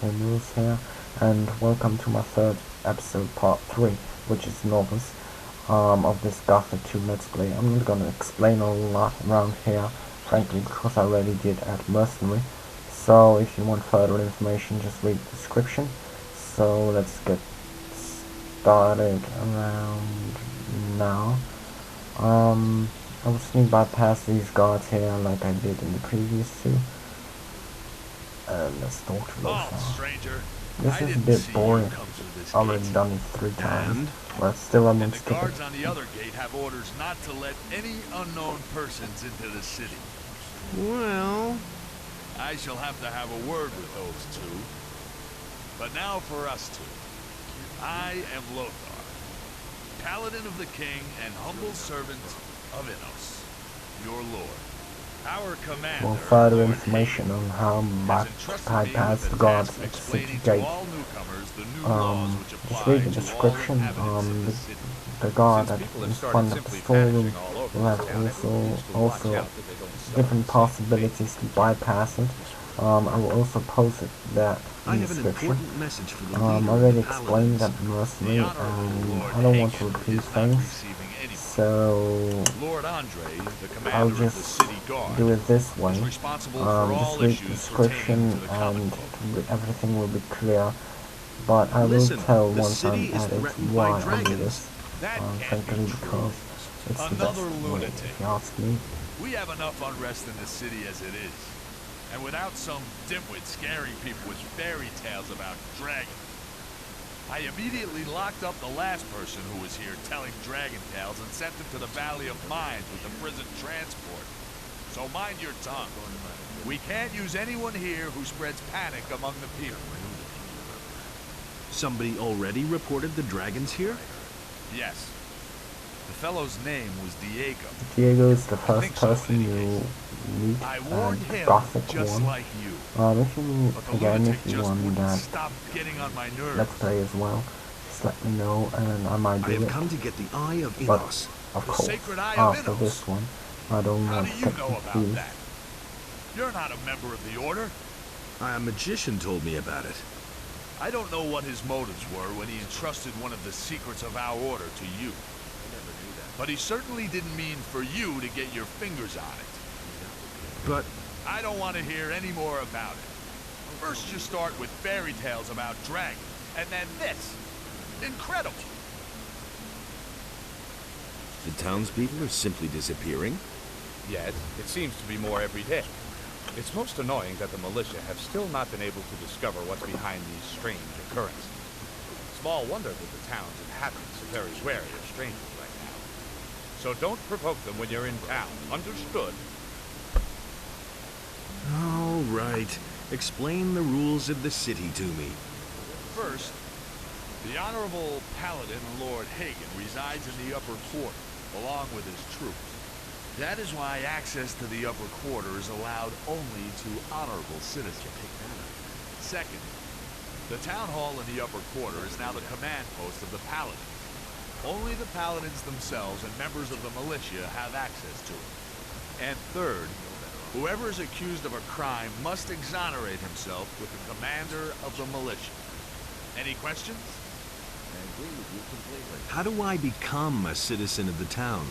guys, Hills here, and welcome to my third episode, part 3, which is Novice, of this Gothic 2 Let's Play. I'm not gonna explain a lot around here, frankly, because I already did at Mercenary. So if you want further information, just read the description. So let's get started around now. I will sneak bypass these guards here like I did in the previous two. Let's talk to this. Stranger. This is a bit boring. I've already done it 3 times, but still I'm gonna skip the guards it. on the other gate have orders not to let any unknown persons into the city. Well, I shall have to have a word with those two. But now for us two. I am Lothar, Paladin of the King and humble servant of Innos, your lord. Our commander, For further Lord information on how has to entrusted me bypass with the the guards task at of the city explaining gate. to all newcomers the new laws which Just apply read the to all description. inhabitants of the city. The guard Since at people in have started front of the simply storeroom vanishing all over will have this town, everyone needs to watch also out that they don't different sell possibilities to bypass it. I will also post that I in the have an description. important message for the I leader already of the explained that Paladins. Mercenary, The Honorable and Lord I don't want to Hagen repeat is not things, receiving anyone. so Lord Andre, the I'll commander of the just city guard, do it this way. is responsible for Just all read the issues description pertaining to the common and folk. everything will be clear. But I will Listen, tell the once I'm city is at it threatened why by I do dragons. this. That can't Frankly, be true. because it's the best Another way, lunatic. if you ask me. We have enough unrest in the city as it is. And without some dimwit scaring people with fairy tales about dragons. I immediately locked up the last person who was here telling dragon tales and sent him to the Valley of Mines with the prison transport. So mind your tongue. We can't use anyone here who spreads panic among the people. Somebody already reported the dragons here? Yes. The fellow's name was Diego. Diego is the first think so, person anyways. you meet I warned and him Gothic just one. like you. If you But the again, lunatic if you just want wouldn't that stop getting on my nerves. let's play as well, just let me know and I might I do have it. come to get the Eye of But Innos. of The course, sacred Eye of after Innos. this one, I don't How want do to you get know about confused. that? You're not a member of the Order. A magician told me about it. I don't know what his motives were when he entrusted one of the secrets of our Order to you. But he certainly didn't mean for you to get your fingers on it. But I don't want to hear any more about it. First you start with fairy tales about dragons, and then this. Incredible. the townspeople are simply disappearing? Yet, it seems to be more every day. It's most annoying that the militia have still not been able to discover what's behind these strange occurrences. Small wonder that the town's inhabitants are very wary of strangers right now. So don't provoke them when you're in town. Understood? All right. Explain the rules of the city to me. First, the Honorable Paladin Lord Hagen resides in the upper quarter, along with his troops. That is why access to the upper quarter is allowed only to honorable citizens. Second, the town hall in the upper quarter is now the command post of the Paladins. Only the Paladins themselves and members of the Militia have access to it. And third, whoever is accused of a crime must exonerate himself with the commander of the Militia. Any questions? I agree with you completely. How do I become a citizen of the town?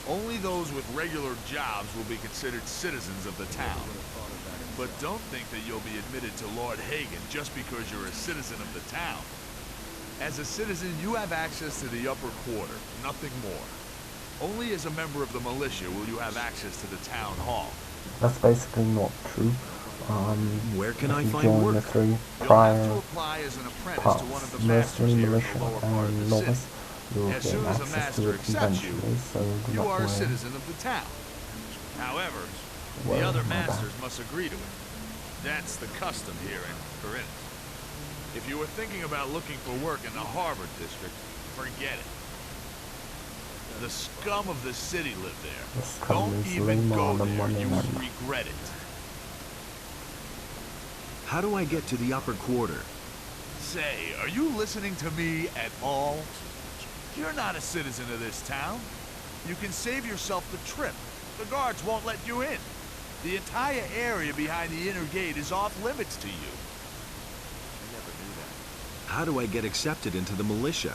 Only those with regular jobs will be considered citizens of the town. But don't think that you'll be admitted to Lord Hagen just because you're a citizen of the town. As a citizen, you have access to the upper quarter, nothing more. Only as a member of the militia will you have access to the town hall. That's basically not true. Where can I if you find join the work? 3 You'll have prior to apply as an apprentice parts, to one of the Mercenary, masters here in Militia, the lower part of and the Novice, city. you'll As get soon as a access to master it accepts you, eventually, so do you not are a worry. citizen of the town. However, Well, the other my bad. masters must agree to it. That's the custom here in Khorinis. If you were thinking about looking for work in the Harbor District, forget it. The scum of the city live there. The scum Don't is even lame go on the there. money You man. will regret it. How do I get to the upper quarter? Say, are you listening to me at all? You're not a citizen of this town. You can save yourself the trip. The guards won't let you in. The entire area behind the inner gate is off limits to you. How do I get accepted into the militia?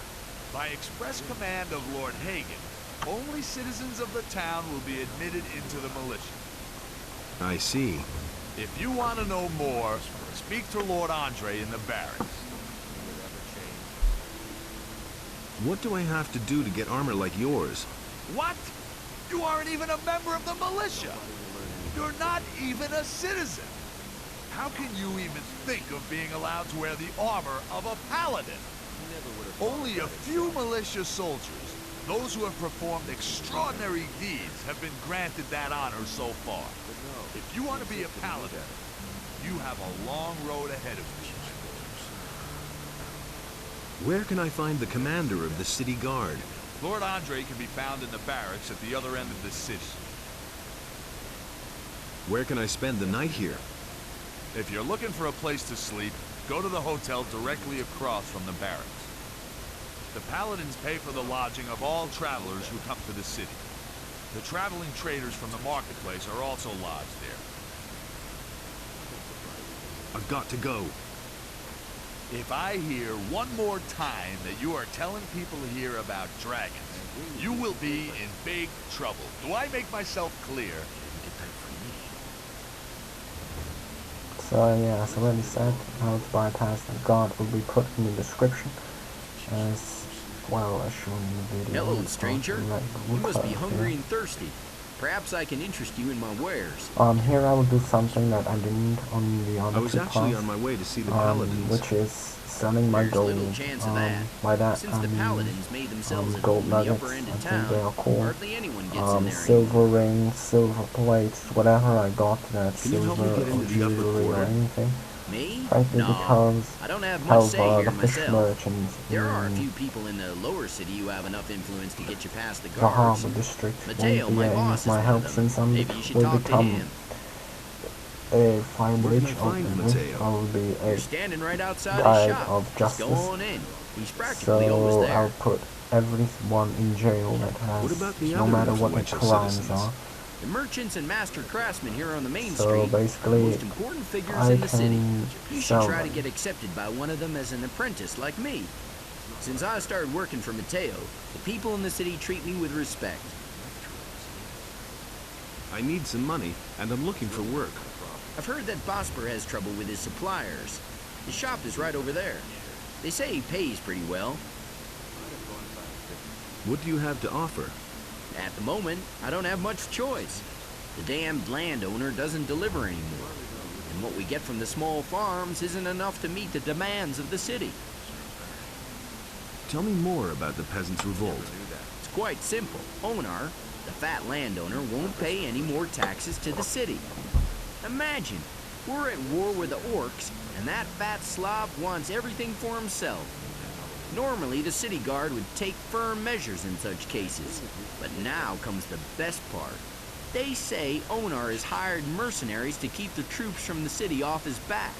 By express command of Lord Hagen, only citizens of the town will be admitted into the militia. I see. If you want to know more, speak to Lord Andre in the barracks. What do I have to do to get armor like yours? What? You aren't even a member of the militia. You're not even a citizen. How can you even think of being allowed to wear the armor of a paladin? Only a few militia soldiers, those who have performed extraordinary deeds, have been granted that honor so far. If you want to be a paladin, you have a long road ahead of you. Where can I find the commander of the city guard? Lord Andre can be found in the barracks at the other end of the city. Where can I spend the night here? If you're looking for a place to sleep, go to the hotel directly across from the barracks. The paladins pay for the lodging of all travelers who come to the city. The traveling traders from the marketplace are also lodged there. I've got to go. If I hear one more time that you are telling people here about dragons, you will be in big trouble. Do I make myself clear? So yeah, as already said, how to bypass the guard will be put in the description, as well as shown in the video. Hello, stranger. You must be hungry and thirsty. Perhaps I can interest you in my wares. Here I will do something that I didn't on the other I was two actually parts, on my way to see the paladins. which is selling my There's gold. little chance of that. By that Since I the mean paladins made themselves at gold home in the nuggets, upper end I of think town, they are called. hardly anyone gets in there Silver anymore. rings, silver plates, whatever I got, that Can you help silver me get or into the upper jewelry or quarter? anything. Me? Frankly, No, because I don't have much say the here fish myself. merchants There are a in few people in the lower city who have enough influence to get you past the the guards. harbor district Mateo, won't be my any boss, of is my one help of them. since I Maybe you should will talk to become him. if I Where reach can I find ultimately, Mateo? I will be a You're standing right outside guide his shop. of Just go justice. on in. He's practically So always there. I'll put everyone in jail that What has, about the no other matter what the influential crimes citizens? are. The merchants and master craftsmen here on the main So street are the basically, most important figures I in the city. can You should sell try to them. get accepted by one of them as an apprentice like me. Since I started working for Mateo, the people in the city treat me with respect. I need some money, and I'm looking for work. I've heard that Bosper has trouble with his suppliers. His shop is right over there. They say he pays pretty well. What do you have to offer? At the moment, I don't have much choice. The damned landowner doesn't deliver anymore. And what we get from the small farms isn't enough to meet the demands of the city. Tell me more about the peasants' revolt. It's quite simple. Onar, the fat landowner, won't pay any more taxes to the city. Imagine, we're at war with the orcs, and that fat slob wants everything for himself. Normally, the city guard would take firm measures in such cases. But now comes the best part. They say Onar has hired mercenaries to keep the troops from the city off his back.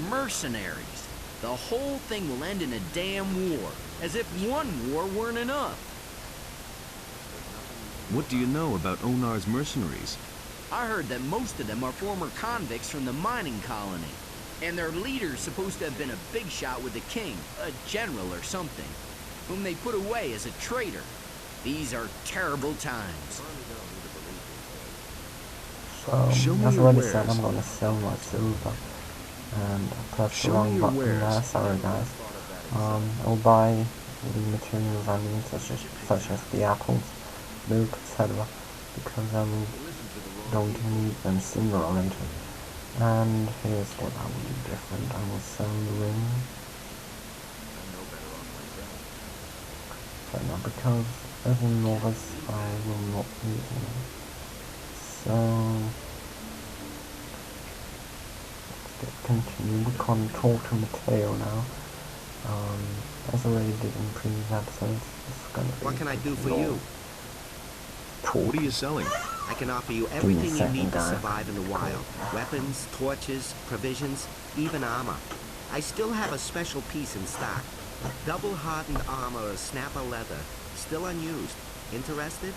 Mercenaries. The whole thing will end in a damn war, as if one war weren't enough. What do you know about Onar's mercenaries? I heard that most of them are former convicts from the mining colony. And their leader's supposed to have been a big shot with the king, a general or something, whom they put away as a traitor. These are terrible times. So, Show me as your already wares. said, I'm gonna sell my silver. And I pressed the Show me wrong your button wares. there, sorry guys. I'll buy the materials I need, such as the apples, milk, etc. Because I'm going to need them sooner or later. And here's what I will do different. I will sell the ring. But now, because as a novice, I will not need them. So, let's continue. We can talk to Mateo now. As I already did in previous episodes, it's gonna be What can I do for long you? talk. What are you selling? I can offer you me a everything you second, need to guy. survive in the wild. Weapons, torches, provisions, even armor. I still have a special piece in stock. Double hardened armor or snapper leather. Still unused. Interested?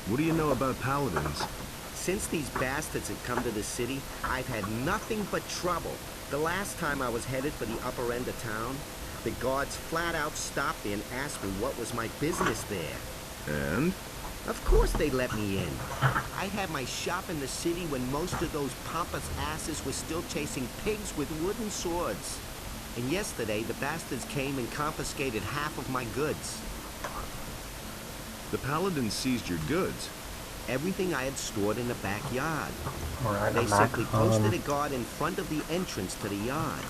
What do you know about paladins? Since these bastards have come to the city, I've had nothing but trouble. The last time I was headed for the upper end of town, the guards flat out stopped me and asked me what was my business there. And? Of course they let me in. I had my shop in the city when most of those pompous asses were still chasing pigs with wooden swords. And yesterday, the bastards came and confiscated half of my goods. The paladin seized your goods. Everything I had stored in the backyard. Alright, They I'm back. simply posted a guard in front of the entrance to the yard.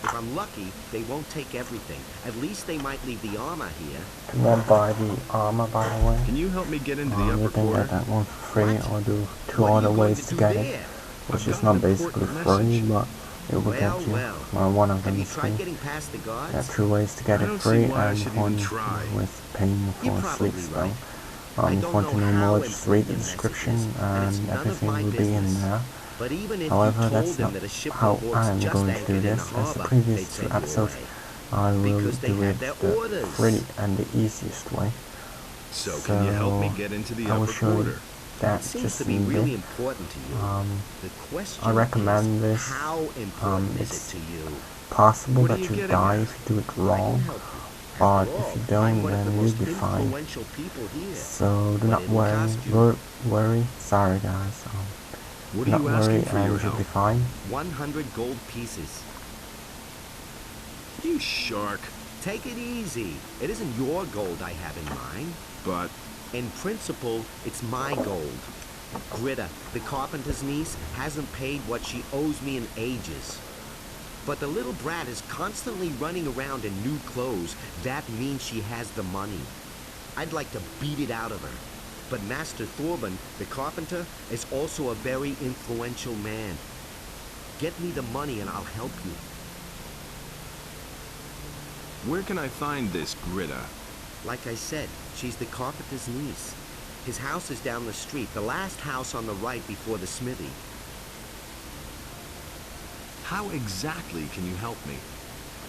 If I'm lucky, they won't take everything. At least they might leave the armor here. Can one buy the armor, by the way? Can you help me get into the You upper can quarter? get that one for free, What? or do two What are other you going ways to to do get it, there? which I've is got not an basically important free, message. but it will get you. One of Have them you is tried free. getting past the guards? There are two ways to get I it don't see free, why I and should even one try. with paying You're for a probably sleep spell. right. I If you don't want to know know how more, just read the important your description, message is, and it's and none of everything my will be in business. there. But even if However, you that's told them not that a ship how of orcs I am just going to anchored do in the this. As the harbor, previous they'd two send you episodes, away. I will Because they do had it their the orders. free and the easiest way. So can you help me get into the I will upper show you quarter? that It seems just to be in really bit. important to you. The question I recommend is, this. how important is It's it to you? possible What are that you you getting die at? if you do it I can wrong, help you. but After if you all, I'm don't, one of the then you'll most be fine. influential people here. So do But not it'll worry. cost you. Worry. Sorry, guys. What Do are not you worry, asking for and your you'll help? be fine. 100 gold pieces. You shark. Take it easy. It isn't your gold I have in mind. But In principle, it's my gold. Greta, the carpenter's niece, hasn't paid what she owes me in ages. But the little brat is constantly running around in new clothes. That means she has the money. I'd like to beat it out of her. But Master Thorben, the carpenter, is also a very influential man. Get me the money and I'll help you. where can I find this Greta? Like I said, she's the carpenter's niece. His house is down the street, the last house on the right before the smithy. How exactly can you help me?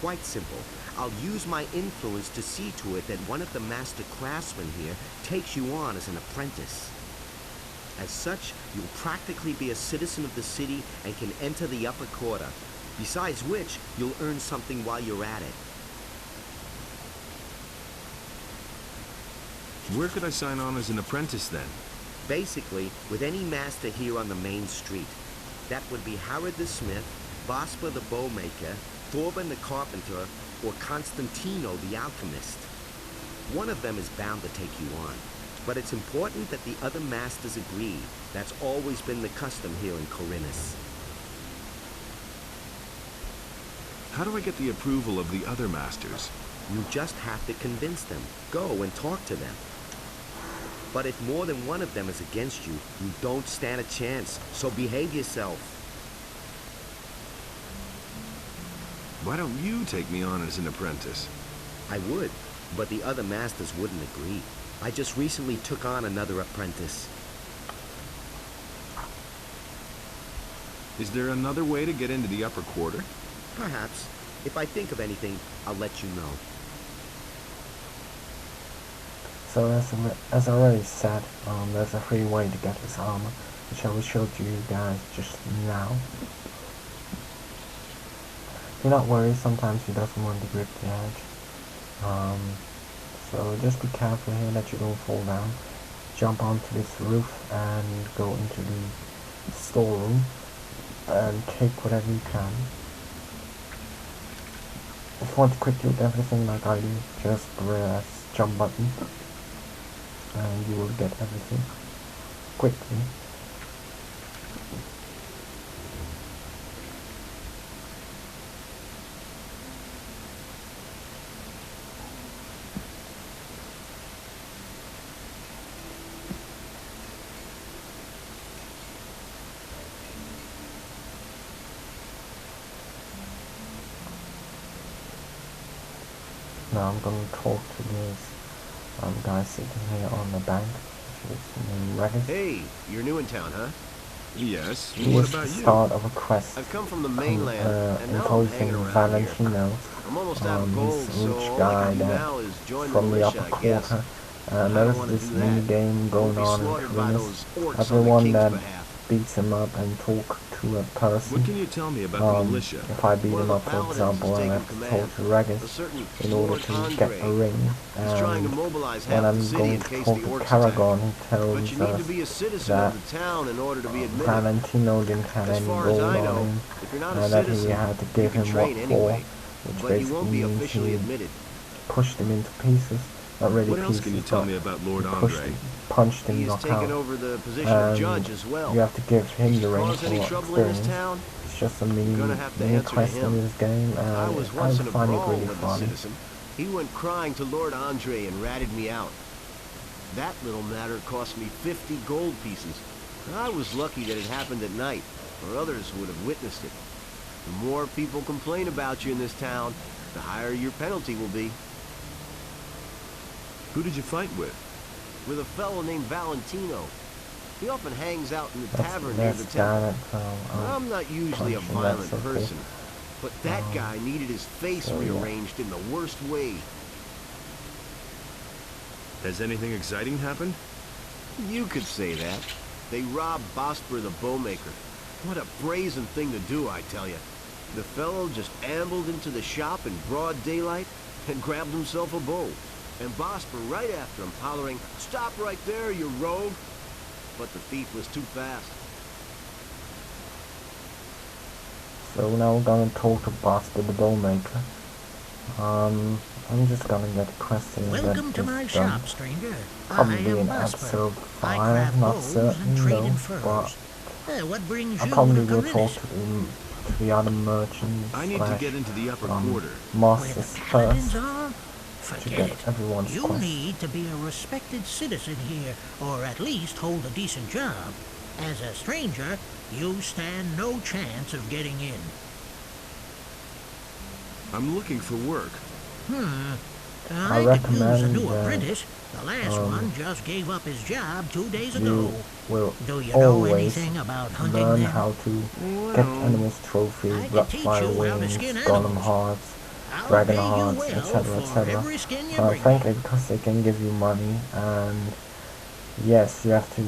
Quite simple. I'll use my influence to see to it that one of the master craftsmen here takes you on as an apprentice. As such, you'll practically be a citizen of the city and can enter the upper quarter. Besides which, you'll earn something while you're at it. Where could I sign on as an apprentice then? Basically, with any master here on the main street. That would be Harrod the smith, Vosper the bowmaker, Thorben the carpenter, or Constantino the alchemist. One of them is bound to take you on. But it's important that the other masters agree. That's always been the custom here in Khorinis. How do I get the approval of the other masters? You just have to convince them. Go and talk to them. But if more than one of them is against you, you don't stand a chance. So behave yourself. Why don't you take me on as an apprentice? I would, but the other masters wouldn't agree. I just recently took on another apprentice. Is there another way to get into the upper quarter? Perhaps. If I think of anything, I'll let you know. So as I already said, there's a free way to get his armor, which I will show to you guys just now. Do not worry, sometimes he doesn't want to grip the edge. So just be careful here that you don't fall down. Jump onto this roof and go into the storeroom and take whatever you can. If you want to quickly do everything like I do, just press jump button and you will get everything quickly. Now I'm going to talk to this guy sitting here on the bank, which is named Lares. Hey, you're new in town, huh? Yes. He What is the about you? start of a quest. I've come from the mainland, and now I'm imposing hanging around here. Valentino, I'm almost out of gold, this so rich all guy I can do that now is join the from the militia, upper I guess. quarter. I don't There's wanna this do mini that. game going Won't be on in slaughtered by Khorinis. those orcs on the Everyone king's that behalf. beats him up and talk to a person. What can you tell me about the militia? If I beat One him of up, the for paladins example, has and I taken have to talk to command. A Regis certain in order Lord to get a Andre. ring. He's trying to And mobilize when half the I'm city going in to case talk the to orcs Paragon, attack. he tells But you need to us be a citizen that of the town in order to be admitted. Constantino didn't have As any far as gold I on know, him, if you're not a and that he citizen, had to you give can him what train anyway, for, which but you basically won't be means officially he admitted. pushed him into pieces. Not really What else pieces, can you tell but me about Lord he pushed Andre? him, punched him, He has knocked taken out. over the position of judge as well. You have to give him Did the he ring cause any for trouble in this experience. town? It's just a You're mini gonna have to answer to quest in him. this game, and I was I once in a find it brawl really with a funny. citizen. He went crying to Lord Andre and ratted me out. That little matter cost me 50 gold pieces. I was lucky that it happened at night, or others would have witnessed it. The more people complain about you in this town, the higher your penalty will be. Who did you fight with? With a fellow named Valentino. He often hangs out in the tavern near the That's temple. that, I'm not usually a punching, violent that's so cool. person, but that guy needed his face so yeah. rearranged in the worst way. Has anything exciting happened? You could say that. They robbed Bosper the bowmaker. What a brazen thing to do, I tell you. The fellow just ambled into the shop in broad daylight and grabbed himself a bow. And Bosper right after him, hollering, "Stop right there, you rogue!" But the thief was too fast. So now we're gonna talk to Bosper the Bowmaker. I'm just gonna get a question and Welcome get to this my done. shop, stranger. I Probably am in Bosper. episode I 5, craft not bows certain and trade in though, furs. but What brings I you probably to will talk Khorinis? to the other merchants I need to get into the upper quarter. Where masters the paladins first are? to Forget get it. everyone's You quest. need to be a respected citizen here, or at least hold a decent job. As a stranger, you stand no chance of getting in. I'm looking for work. I could use a recommend new that, apprentice. The last one just gave up his job 2 days ago. You will Do you know always anything about hunting learn them? how to get enemies trophies, I could black teach fire you how to wings, skin golem animals. hearts, I'll dragon pay you hearts, well etc, for etc. every skin you bring me. Frankly, because they can give you money, and yes, you have to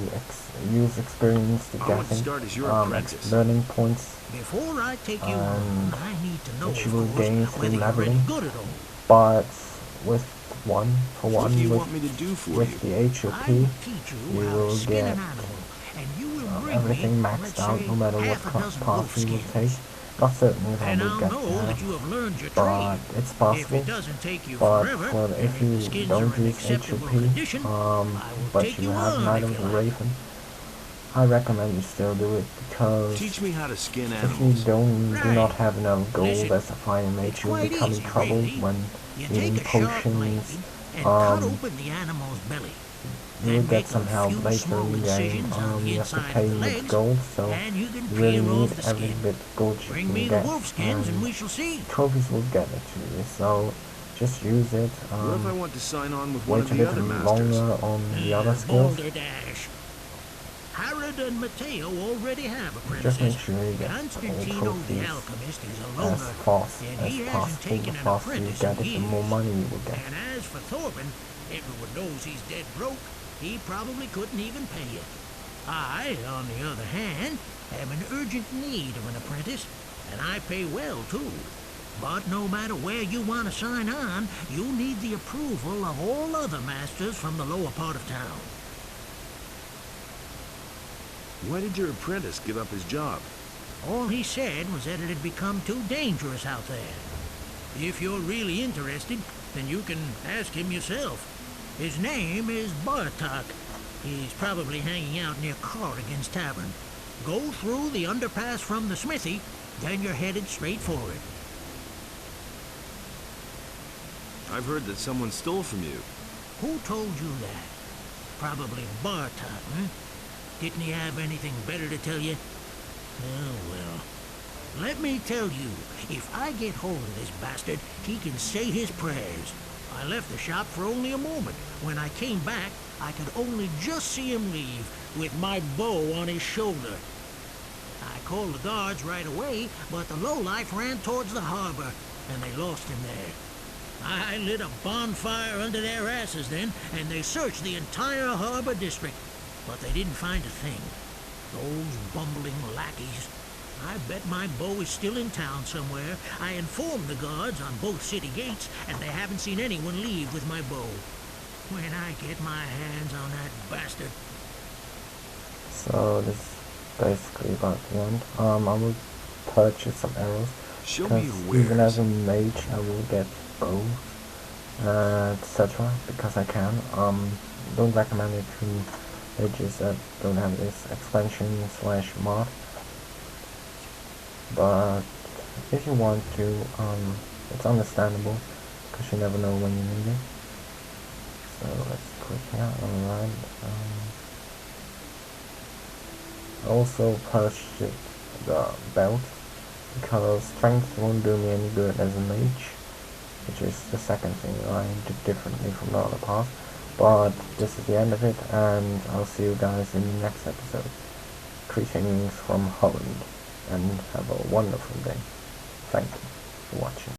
use experience to I get want to start as your it, apprentice. learning points, Before I take you and on, I need to know, which of you will course, gain through whether you're leveling. any good at all. but with one, What do you want me to do for you? with the I HoP, will teach you you how will to skin get an animal, and you will bring everything me, maxed let's out, say, no matter what half a dozen path wolf you will skins. take. Not certain if I And will I'll get know there, that you have learned your but trade. it's If possible. it doesn't take you But forever, for and if the you skins don't are in use acceptable HoP, condition, I will but take you you have on, Knight if of the you like. Raven, I recommend you still do it, because Teach me how to skin if you animals. do Right. not have enough gold Listen, as a fire mage, it's you'll quite become in easy, trouble really. when You eating take a sharp potions. blade and cut um, open the animal's belly. You will Then get make some a help few later small in the game. incisions on the You have to inside pay of the with legs, gold, so and you can you really peel need off the every skin. bit gold you Bring can me get. the wolf skins, and we shall see. Trophies will get it to you, so just use it. What if I want to sign on with one Wait of a the other little masters? longer on the other skills. Balderdash. Harrod and Matteo already have Just make apprentices. sure you get all Constantino the trophies alchemist is a as loner, fast and as he hasn't possible. The taken an faster you apprentice get in it, the more years. money you will get. And as for Thorben, everyone knows he's dead broke. He probably couldn't even pay you. I, on the other hand, am in urgent need of an apprentice, and I pay well, too. But no matter where you want to sign on, you need the approval of all other masters from the lower part of town. Why did your apprentice give up his job? All he said was that it had become too dangerous out there. If you're really interested, then you can ask him yourself. His name is Bartok. He's probably hanging out near Corrigan's Tavern. Go through the underpass from the smithy, then you're headed straight for it. I've heard that someone stole from you. Who told you that? Probably Bartok, huh? Didn't he have anything better to tell you? Oh, well. Let me tell you, if I get hold of this bastard, he can say his prayers. I left the shop for only a moment. When I came back, I could only just see him leave, with my bow on his shoulder. I called the guards right away, but the lowlife ran towards the harbor, and they lost him there. I lit a bonfire under their asses then, and they searched the entire harbor district, but they didn't find a thing. Those bumbling lackeys. I bet my bow is still in town somewhere. I informed the guards on both city gates, and they haven't seen anyone leave with my bow. When I get my hands on that bastard... So this is basically about the end. I will purchase some arrows. Show me your Because even as wares. a mage, I will get bows, etc. Because I can. Don't recommend it to mages that don't have this expansion / mod. But if you want to, it's understandable, because you never know when you need it. So let's click here, alright. Also purchased the belt, because strength won't do me any good as a mage, which is the second thing I did differently from the other part. But this is the end of it, and I'll see you guys in the next episode. Greetings from Holland, and have a wonderful day. Thank you for watching.